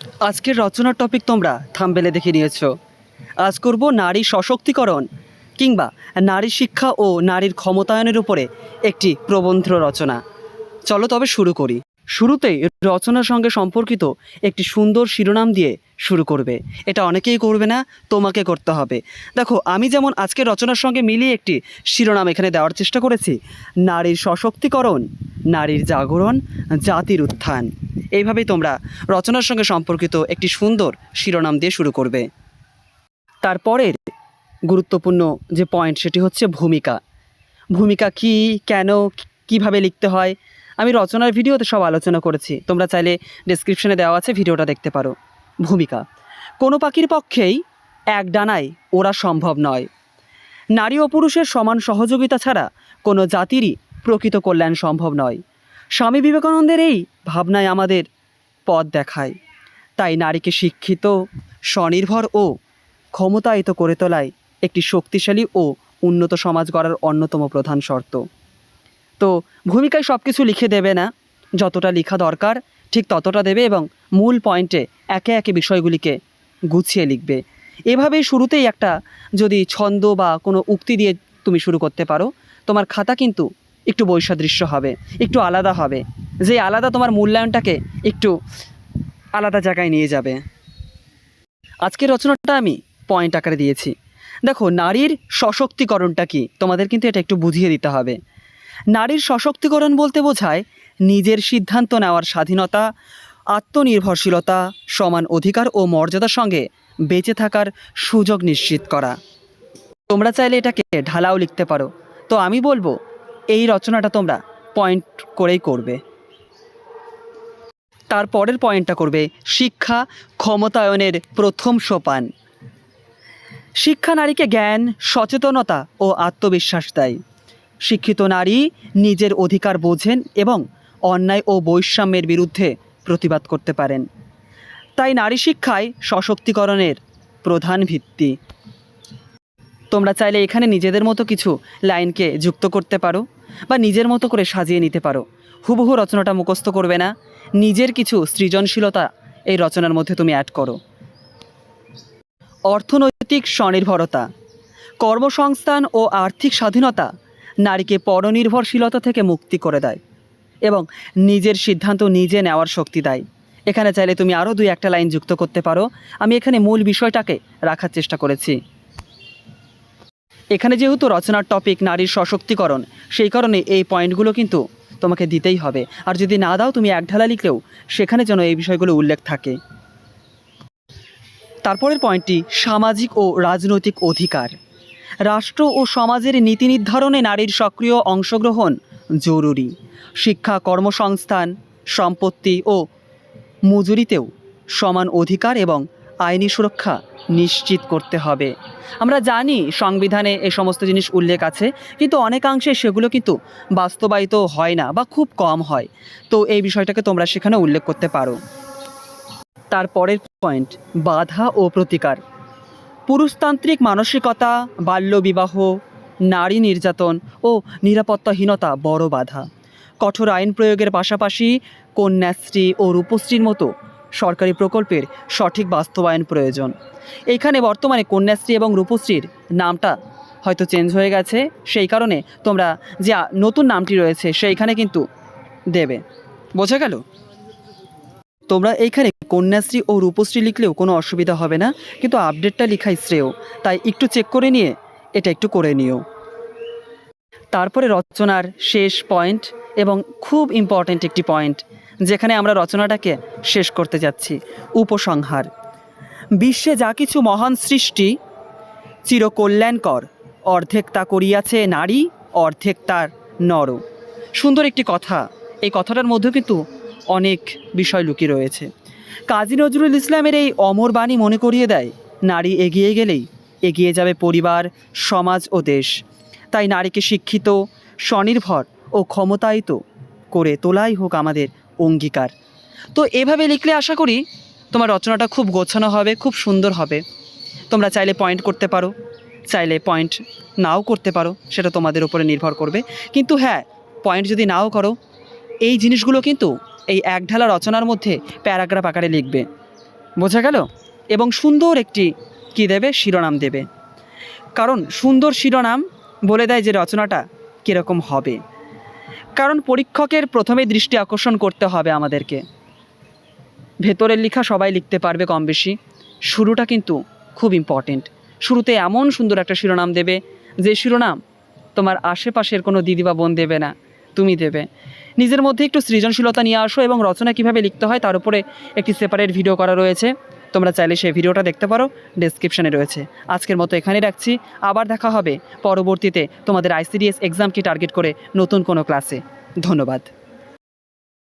আজকের রচনার টপিক তোমরা থাম্বনেলে দেখে নিয়েছো। আজ করব নারী সশক্তিকরণ কিংবা নারী শিক্ষা ও নারীর ক্ষমতায়নের উপরে একটি প্রবন্ধ রচনা। চলো তবে শুরু করি। শুরুতেই রচনার সঙ্গে সম্পর্কিত একটি সুন্দর শিরোনাম দিয়ে শুরু করবে। এটা অনেকেই করবে না, তোমাকে করতে হবে। দেখো, আমি যেমন আজকের রচনার সঙ্গে মিলিয়ে একটি শিরোনাম এখানে দেওয়ার চেষ্টা করেছি, নারীর সশক্তিকরণ, নারীর জাগরণ, জাতির উত্থান। এইভাবেই তোমরা রচনার সঙ্গে সম্পর্কিত একটি সুন্দর শিরোনাম দিয়ে শুরু করবে। তারপরের গুরুত্বপূর্ণ যে পয়েন্ট সেটি হচ্ছে ভূমিকা। ভূমিকা কী, কেন, কিভাবে লিখতে হয়, আমি রচনার ভিডিওতে সব আলোচনা করেছি। তোমরা চাইলে ডেসক্রিপশনে দেওয়া আছে, ভিডিওটা দেখতে পারো। ভূমিকা, কোনো পাখির পক্ষেই এক ডানায় ওড়া সম্ভব নয়। নারী ও পুরুষের সমান সহযোগিতা ছাড়া কোনো জাতিরই প্রকৃত কল্যাণ সম্ভব নয়। স্বামী বিবেকানন্দের এই ভাবনায় আমাদের পথ দেখায়। তাই নারীকে শিক্ষিত, স্বনির্ভর ও ক্ষমতায়িত করে তোলায় একটি শক্তিশালী ও উন্নত সমাজ গড়ার অন্যতম প্রধান শর্ত। তো ভূমিকায় সব কিছু লিখে দেবে না, যতটা লেখা দরকার ঠিক ততটা দেবে এবং মূল পয়েন্টে একে একে বিষয়গুলিকে গুছিয়ে লিখবে। এভাবেই শুরুতেই একটা যদি ছন্দ বা কোনো উক্তি দিয়ে তুমি শুরু করতে পারো, তোমার খাতা কিন্তু একটু বৈসাদৃশ্য হবে, একটু আলাদা হবে, যে আলাদা তোমার মূল্যায়নটাকে একটু আলাদা জায়গায় নিয়ে যাবে। আজকের রচনাটা আমি পয়েন্ট আকারে দিয়েছি। দেখো, নারীর সশক্তিকরণটা কি তোমাদের কিন্তু এটা একটু বুঝিয়ে দিতে হবে। নারীর সশক্তিকরণ বলতে বোঝায় নিজের সিদ্ধান্ত নেওয়ার স্বাধীনতা, আত্মনির্ভরশীলতা, সমান অধিকার ও মর্যাদার সঙ্গে বেঁচে থাকার সুযোগ নিশ্চিত করা। তোমরা চাইলে এটাকে ঢালাও লিখতে পারো, তো আমি বলবো এই রচনাটা তোমরা পয়েন্ট করেই করবে। তারপরের পয়েন্টটা করবে শিক্ষা ক্ষমতায়নের প্রথম সোপান। শিক্ষা নারীকে জ্ঞান, সচেতনতা ও আত্মবিশ্বাস দেয়। শিক্ষিত নারী নিজের অধিকার বোঝেন এবং অন্যায় ও বৈষম্যের বিরুদ্ধে প্রতিবাদ করতে পারেন। তাই নারী শিক্ষাই সশক্তিকরণের প্রধান ভিত্তি। তোমরা চাইলে এখানে নিজেদের মতো কিছু লাইনকে যুক্ত করতে পারো বা নিজের মতো করে সাজিয়ে নিতে পারো। হুবহু রচনাটা মুখস্থ করবে না, নিজের কিছু সৃজনশীলতা এই রচনার মধ্যে তুমি অ্যাড করো। অর্থনৈতিক স্বনির্ভরতা, কর্মসংস্থান ও আর্থিক স্বাধীনতা নারীকে পরনির্ভরশীলতা থেকে মুক্তি করে দেয় এবং নিজের সিদ্ধান্ত নিজে নেওয়ার শক্তি দেয়। এখানে চাইলে তুমি আরও দুই একটা লাইন যুক্ত করতে পারো, আমি এখানে মূল বিষয়টাকে রাখার চেষ্টা করেছি। এখানে যেহেতু রচনার টপিক নারীর সশক্তিকরণ, সেই কারণে এই পয়েন্টগুলো কিন্তু তোমাকে দিতেই হবে। আর যদি না দাও, তুমি একঢালা লিখলেও সেখানে যেন এই বিষয়গুলো উল্লেখ থাকে। তারপরের পয়েন্টটি সামাজিক ও রাজনৈতিক অধিকার। রাষ্ট্র ও সমাজের নীতি নির্ধারণে নারীর সক্রিয় অংশগ্রহণ জরুরি। শিক্ষা, কর্মসংস্থান, সম্পত্তি ও মজুরিতেও সমান অধিকার এবং আইনি সুরক্ষা নিশ্চিত করতে হবে। আমরা জানি সংবিধানে এই সমস্ত জিনিস উল্লেখ আছে, কিন্তু অনেকাংশে সেগুলো কিন্তু বাস্তবায়িত হয় না বা খুব কম হয়। তো এই বিষয়টাকে তোমরা সেখানে উল্লেখ করতে পারো। তারপরের পয়েন্ট বাধা ও প্রতিকার। পুরুষতান্ত্রিক মানসিকতা, বাল্যবিবাহ, নারী নির্যাতন ও নিরাপত্তাহীনতা বড় বাধা। কঠোর আইন প্রয়োগের পাশাপাশি কন্যাশ্রী ও রূপশ্রীর মতো সরকারি প্রকল্পের সঠিক বাস্তবায়ন প্রয়োজন। এইখানে বর্তমানে কন্যাশ্রী এবং রূপশ্রীর নামটা হয়তো চেঞ্জ হয়ে গেছে, সেই কারণে তোমরা যে নতুন নামটি রয়েছে সেইখানে কিন্তু দেবে। বোঝা গেল? তোমরা এইখানে কন্যাশ্রী ও রূপশ্রী লিখলেও কোনো অসুবিধা হবে না, কিন্তু আপডেটটা লেখাই শ্রেয়, তাই একটু চেক করে নিয়ে এটা একটু করে নিও। তারপরে রচনার শেষ পয়েন্ট এবং খুব ইম্পর্ট্যান্ট একটি পয়েন্ট, যেখানে আমরা রচনাটাকে শেষ করতে যাচ্ছি, উপসংহার। বিশ্বে যা কিছু মহান সৃষ্টি চিরকল্যাণকর, অর্ধেক তা করিয়াছে নারী, অর্ধেক তার নর। সুন্দর একটি কথা, এই কথাটার মধ্যে কিন্তু অনেক বিষয় লুকিয়ে রয়েছে। কাজী নজরুল ইসলামের এই অমর বাণী মনে করিয়ে দেয়, নারী এগিয়ে গেলেই এগিয়ে যাবে পরিবার, সমাজ ও দেশ। তাই নারীকে শিক্ষিত, স্বনির্ভর ও ক্ষমতায়িত করে তোলাই হোক আমাদের অঙ্গীকার। তো এভাবে লিখলে আশা করি তোমার রচনাটা খুব গোছানো হবে, খুব সুন্দর হবে। তোমরা চাইলে পয়েন্ট করতে পারো, চাইলে পয়েন্ট নাও করতে পারো, সেটা তোমাদের উপরে নির্ভর করবে। কিন্তু হ্যাঁ, পয়েন্ট যদি নাও করো, এই জিনিসগুলো কিন্তু এই একঢালা রচনার মধ্যে প্যারাগ্রাফ আকারে লিখবে। বোঝা গেল? এবং সুন্দর একটি কী দেবে, শিরোনাম দেবে। কারণ সুন্দর শিরোনাম বলে দেয় যে রচনাটা কীরকম হবে। কারণ পরীক্ষকের প্রথমেই দৃষ্টি আকর্ষণ করতে হবে আমাদেরকে। ভেতরের লেখা সবাই লিখতে পারবে কম বেশি, শুরুটা কিন্তু খুব ইম্পর্টেন্ট। শুরুতে এমন সুন্দর একটা শিরোনাম দেবে যে শিরোনাম তোমার আশেপাশের কোনো দিদি বা বোন দেবে না, তুমি দেবে। নিজের মধ্যে একটু সৃজনশীলতা নিয়ে আসো এবং রচনা কীভাবে লিখতে হয় তার উপরে একটি সেপারেট ভিডিও করা রয়েছে, তোমরা চাইলে সেই ভিডিওটা দেখতে পারো, ডেসক্রিপশানে রয়েছে। আজকের মতো এখানেই রাখছি, আবার দেখা হবে পরবর্তীতে তোমাদের ICDS এক্সামকে টার্গেট করে নতুন কোনো ক্লাসে। ধন্যবাদ।